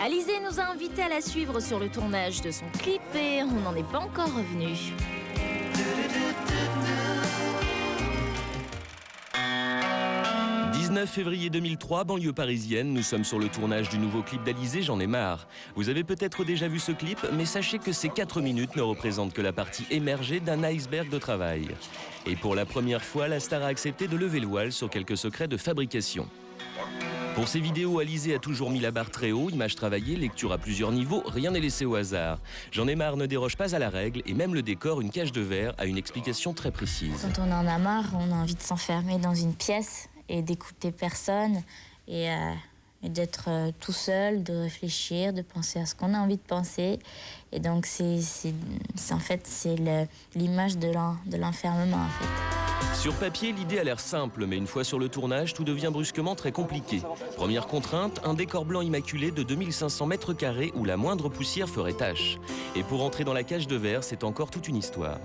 Alizée nous a invités à la suivre sur le tournage de son clip et on n'en est pas encore revenu. 19 février 2003, banlieue parisienne, nous sommes sur le tournage du nouveau clip d'Alizée, J'en ai marre. Vous avez peut-être déjà vu ce clip, mais sachez que ces 4 minutes ne représentent que la partie émergée d'un iceberg de travail. Et pour la première fois, la star a accepté de lever le voile sur quelques secrets de fabrication. Pour ces vidéos, Alizée a toujours mis la barre très haut, images travaillées, lecture à plusieurs niveaux, rien n'est laissé au hasard. J'en ai marre ne déroge pas à la règle et même le décor, une cage de verre, a une explication très précise. Quand on en a marre, on a envie de s'enfermer dans une pièce et d'écouter personne et d'être tout seul, de réfléchir, de penser à ce qu'on a envie de penser. Et donc en fait, c'est l'image de l'enfermement en fait. Sur papier, l'idée a l'air simple, mais une fois sur le tournage, tout devient brusquement très compliqué. Première contrainte, un décor blanc immaculé de 2500 mètres carrés où la moindre poussière ferait tache. Et pour entrer dans la cage de verre, c'est encore toute une histoire.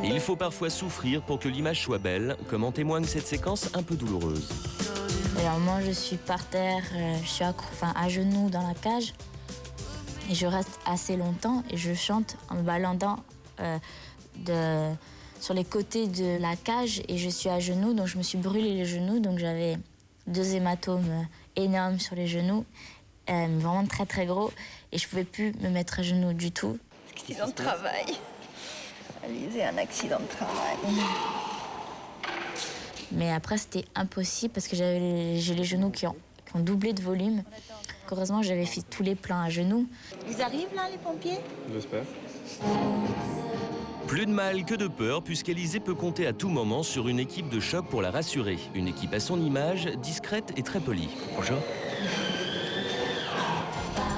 Il faut parfois souffrir pour que l'image soit belle, comme en témoigne cette séquence un peu douloureuse. Alors moi, je suis par terre, je suis à genoux dans la cage et je reste assez longtemps et je chante en me baladant sur les côtés de la cage et je suis à genoux, donc je me suis brûlé les genoux, donc j'avais 2 hématomes énormes sur les genoux, vraiment très très gros, et je pouvais plus me mettre à genoux du tout. Accident de travail. Alizée, un accident de travail. Mais après, c'était impossible parce que j'ai les genoux qui ont doublé de volume. Heureusement, j'avais fait tous les plans à genoux. Ils arrivent là, les pompiers? J'espère. Plus de mal que de peur, puisqu'Alizée peut compter à tout moment sur une équipe de choc pour la rassurer. Une équipe à son image, discrète et très polie. Bonjour.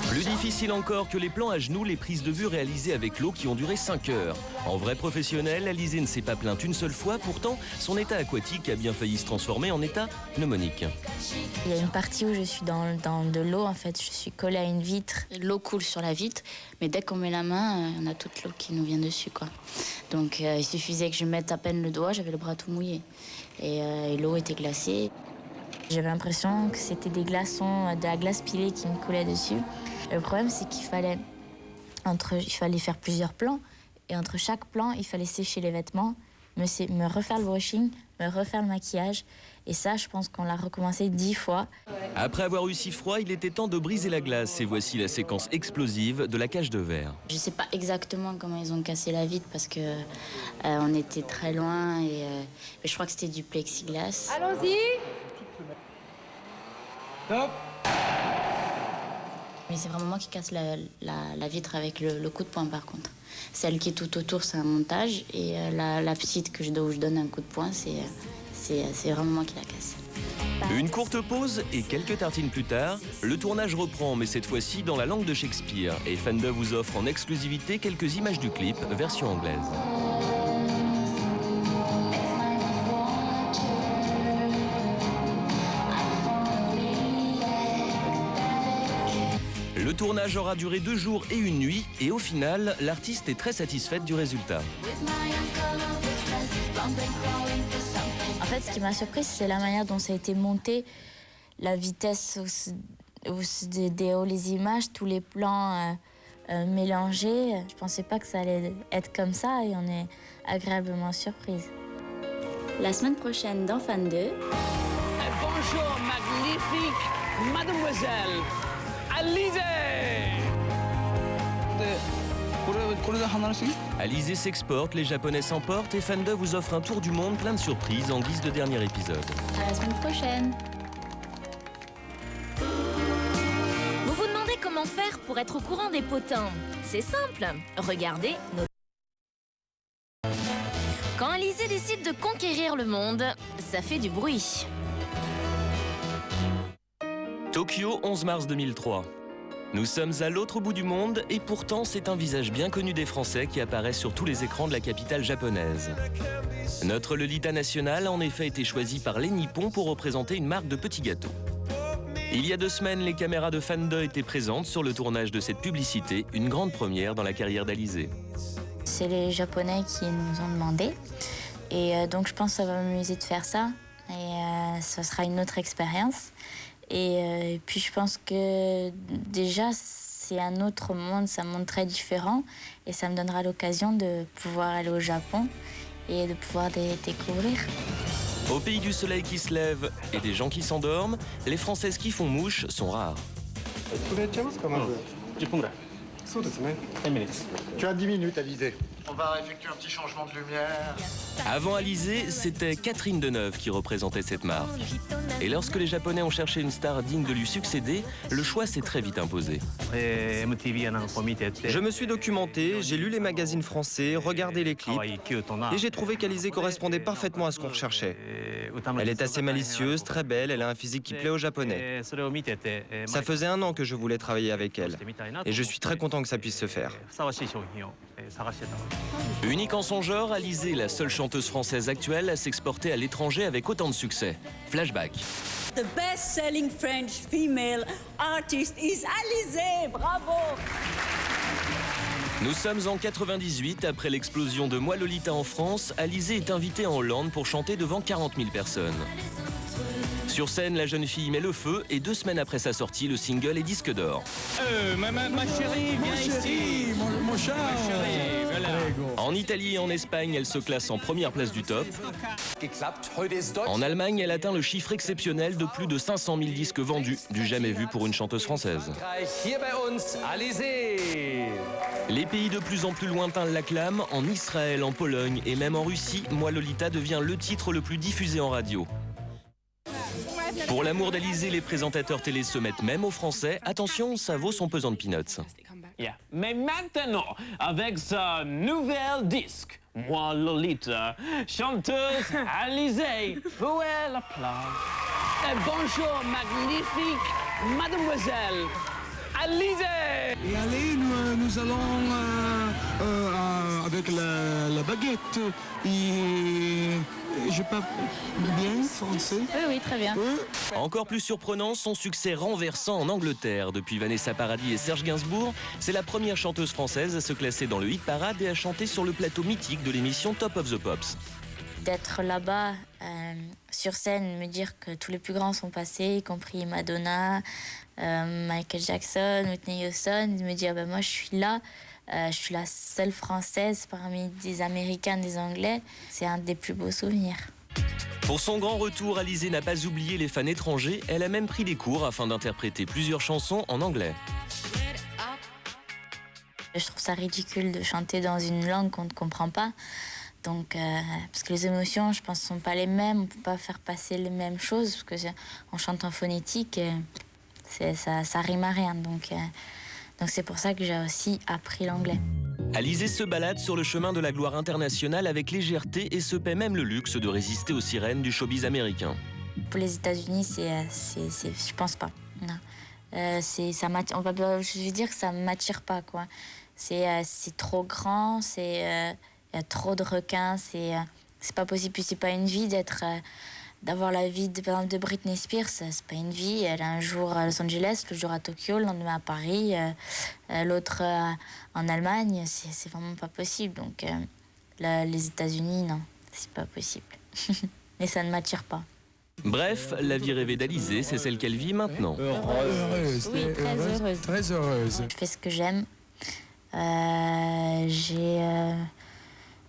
Plus difficile encore que les plans à genoux, les prises de vue réalisées avec l'eau qui ont duré 5 heures. En vrai professionnel, Alizée ne s'est pas plainte une seule fois, pourtant son état aquatique a bien failli se transformer en état pneumonique. Il y a une partie où je suis dans de l'eau, en fait, je suis collée à une vitre. L'eau coule sur la vitre, mais dès qu'on met la main, on a toute l'eau qui nous vient dessus, quoi. Donc il suffisait que je mette à peine le doigt, j'avais le bras tout mouillé. Et l'eau était glacée. J'avais l'impression que c'était des glaçons, de la glace pilée qui me coulait dessus. Le problème, c'est qu'il fallait faire plusieurs plans. Et entre chaque plan, il fallait sécher les vêtements, me refaire le brushing, me refaire le maquillage. Et ça, je pense qu'on l'a recommencé 10 fois. Après avoir eu si froid, il était temps de briser la glace. Et voici la séquence explosive de la cage de verre. Je ne sais pas exactement comment ils ont cassé la vitre parce que on était très loin et je crois que c'était du plexiglas. Allons-y. Stop. Mais c'est vraiment moi qui casse la vitre avec le coup de poing, par contre. Celle qui est tout autour, c'est un montage. Et la petite où je donne un coup de poing, c'est vraiment moi qui la casse. Une courte pause et quelques tartines plus tard, le tournage reprend, mais cette fois-ci dans la langue de Shakespeare. Et Fanda vous offre en exclusivité quelques images du clip, version anglaise. Le tournage aura duré 2 jours et 1 nuit et au final, l'artiste est très satisfaite du résultat. En fait, ce qui m'a surprise, c'est la manière dont ça a été monté, la vitesse les images, tous les plans mélangés. Je pensais pas que ça allait être comme ça et on est agréablement surprise. La semaine prochaine, dans Fan 2... Bonjour, magnifique mademoiselle Alizée. Alizée s'exporte, les Japonais s'emportent et Fanda vous offre un tour du monde plein de surprises en guise de dernier épisode. À la semaine prochaine. Vous vous demandez comment faire pour être au courant des potins? C'est simple, regardez nos... Quand Alizée décide de conquérir le monde, ça fait du bruit. Tokyo, 11 mars 2003. Nous sommes à l'autre bout du monde et pourtant c'est un visage bien connu des Français qui apparaît sur tous les écrans de la capitale japonaise. Notre Lolita nationale a en effet été choisi par les Nippons pour représenter une marque de petits gâteaux. Il y a 2 semaines, les caméras de Fanda étaient présentes sur le tournage de cette publicité, une grande première dans la carrière d'Alizée. C'est les Japonais qui nous ont demandé et donc je pense que ça va m'amuser de faire ça et ça sera une autre expérience. Et puis je pense que déjà, c'est un autre monde, c'est un monde très différent. Et ça me donnera l'occasion de pouvoir aller au Japon et de pouvoir découvrir. Au pays du soleil qui se lève et des gens qui s'endorment, les Françaises qui font mouche sont rares. Tu as 10 minutes, Alizé. On va effectuer un petit changement de lumière. Avant Alizé, c'était Catherine Deneuve qui représentait cette marque. Et lorsque les Japonais ont cherché une star digne de lui succéder, le choix s'est très vite imposé. Je me suis documenté, j'ai lu les magazines français, regardé les clips, et j'ai trouvé qu'Alizé correspondait parfaitement à ce qu'on recherchait. Elle est assez malicieuse, très belle, elle a un physique qui plaît aux Japonais. Ça faisait 1 an que je voulais travailler avec elle, et je suis très content que ça puisse se faire. Unique en son genre, Alizé est la seule chanteuse française actuelle à s'exporter à l'étranger avec autant de succès. Flashback. The best-selling French female artist is Alizé. Bravo! Nous sommes en 98, après l'explosion de Moi Lolita en France, Alizé est invitée en Hollande pour chanter devant 40 000 personnes. Sur scène, la jeune fille met le feu et 2 semaines après sa sortie, le single est disque d'or. Ma chérie, viens ici. Mon chat. En Italie et en Espagne, elle se classe en première place du top. En Allemagne, elle atteint le chiffre exceptionnel de plus de 500 000 disques vendus, du jamais vu pour une chanteuse française. Les pays de plus en plus lointains l'acclament. En Israël, en Pologne et même en Russie, Moi Lolita devient le titre le plus diffusé en radio. Pour l'amour d'Alizé, les présentateurs télé se mettent même aux Français. Attention, ça vaut son pesant de peanuts. Yeah. Mais maintenant, avec ce nouvel disque, Moi Lolita, chanteuse Alizé, où est la place? Et bonjour, magnifique mademoiselle Alizé! Et allez, nous allons avec la baguette. Et je parle bien français. Oui, très bien. Encore plus surprenant, son succès renversant en Angleterre. Depuis Vanessa Paradis et Serge Gainsbourg, c'est la première chanteuse française à se classer dans le hit parade et à chanter sur le plateau mythique de l'émission Top of the Pops. D'être là-bas, sur scène, me dire que tous les plus grands sont passés, y compris Madonna, Michael Jackson, Whitney Houston, de me dire moi je suis là, je suis la seule française parmi des Américains, des Anglais. C'est un des plus beaux souvenirs. Pour son grand retour, Alizé n'a pas oublié les fans étrangers. Elle a même pris des cours afin d'interpréter plusieurs chansons en anglais. Je trouve ça ridicule de chanter dans une langue qu'on ne comprend pas. Donc, parce que les émotions, je pense, ne sont pas les mêmes. On ne peut pas faire passer les mêmes choses, parce qu'on chante en phonétique, ça rime à rien. Donc c'est pour ça que j'ai aussi appris l'anglais. Alizé se balade sur le chemin de la gloire internationale avec légèreté et se paie même le luxe de résister aux sirènes du showbiz américain. Pour les États-Unis, je pense pas. Non. Je veux dire que ça ne m'attire pas, quoi. C'est trop grand, il y a trop de requins, c'est pas possible. Puis c'est pas une vie d'avoir la vie par exemple, de Britney Spears, c'est pas une vie. Elle a un jour à Los Angeles, le jour à Tokyo, le lendemain à Paris, l'autre en Allemagne. C'est vraiment pas possible. Donc les États-Unis, non, c'est pas possible. Mais ça ne m'attire pas. Bref, la vie rêvée d'Alizé, c'est celle qu'elle vit maintenant. Heureuse. Oui, très heureuse. Très heureuse. Je fais ce que j'aime.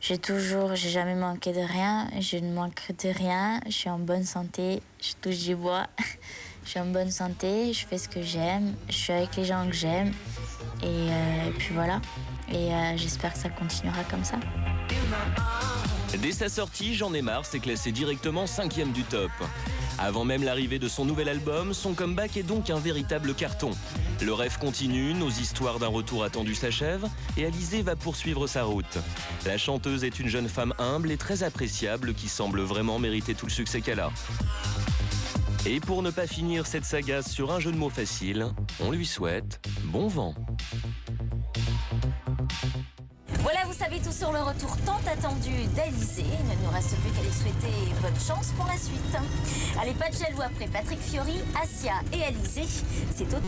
J'ai jamais manqué de rien, je ne manquerai de rien, je suis en bonne santé, je touche du bois, je suis en bonne santé, je fais ce que j'aime, je suis avec les gens que j'aime, et puis voilà. Et j'espère que ça continuera comme ça. Dès sa sortie, J'en ai marre s'est classé directement 5e du top. Avant même l'arrivée de son nouvel album, son comeback est donc un véritable carton. Le rêve continue, nos histoires d'un retour attendu s'achèvent et Alizé va poursuivre sa route. La chanteuse est une jeune femme humble et très appréciable qui semble vraiment mériter tout le succès qu'elle a. Et pour ne pas finir cette saga sur un jeu de mots facile, on lui souhaite bon vent. Voilà, vous savez tout sur le retour tant attendu d'Alizé. Il ne nous reste plus qu'à lui souhaiter bonne chance pour la suite. Allez, pas de jaloux après Patrick Fiori, Asia et Alizé. C'est au